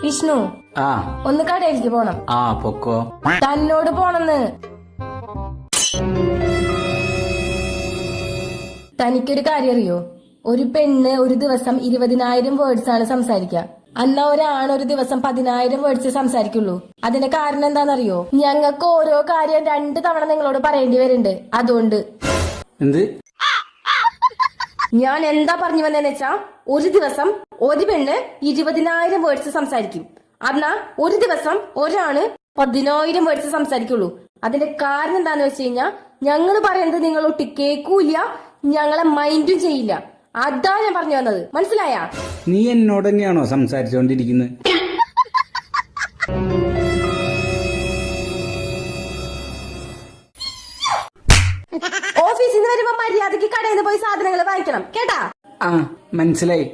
വിഷ്ണു ആ ഒന്ന് കടയിലേക്ക് പോണം. ആ പൊക്കോ. തന്നോട് പോണെന്ന്. തനിക്കൊരു കാര്യം അറിയോ? ഒരു പെണ്ണ് ഒരു ദിവസം 20,000 വേർഡ്സ് ആണ് സംസാരിക്കുക. അന്നാ ഒരാണ് ഒരു ദിവസം 10,000 വേർഡ്സ് സംസാരിക്കുള്ളൂ. അതിന്റെ കാരണം എന്താണെന്നറിയോ? ഞങ്ങൾക്ക് ഓരോ കാര്യം 2 തവണ നിങ്ങളോട് പറയേണ്ടി വരുന്നുണ്ട്. അതുകൊണ്ട് എന്ത് ഞാൻ എന്താ പറഞ്ഞു വന്നതെന്ന് വെച്ചാ, ഒരു ദിവസം ഒരു പെണ്ണ് 20,000 വേർഡ്സ് സംസാരിക്കും. എന്നാ ഒരു ദിവസം ഒരാണ് 10,000 വേർഡ്സ് സംസാരിക്കുള്ളൂ. അതിന്റെ കാരണം എന്താന്ന് വെച്ച് കഴിഞ്ഞാ, ഞങ്ങൾ പറയുന്നത് നിങ്ങൾ ഒട്ടി കേൾക്കൂല, ഞങ്ങളെ മൈൻഡും ചെയ്യില്ല. അതാ ഞാൻ പറഞ്ഞു വന്നത്. മനസ്സിലായ? നീ എന്നോട് തന്നെയാണോ സംസാരിച്ചോണ്ടിരിക്കുന്നത്? ഓഫീസിൽ നിന്ന് വരുമ്പോ മര്യാദക്ക് കടയിൽ നിന്ന് പോയി സാധനങ്ങൾ വാങ്ങിക്കണം കേട്ടാ. ആ മനസ്സിലായി.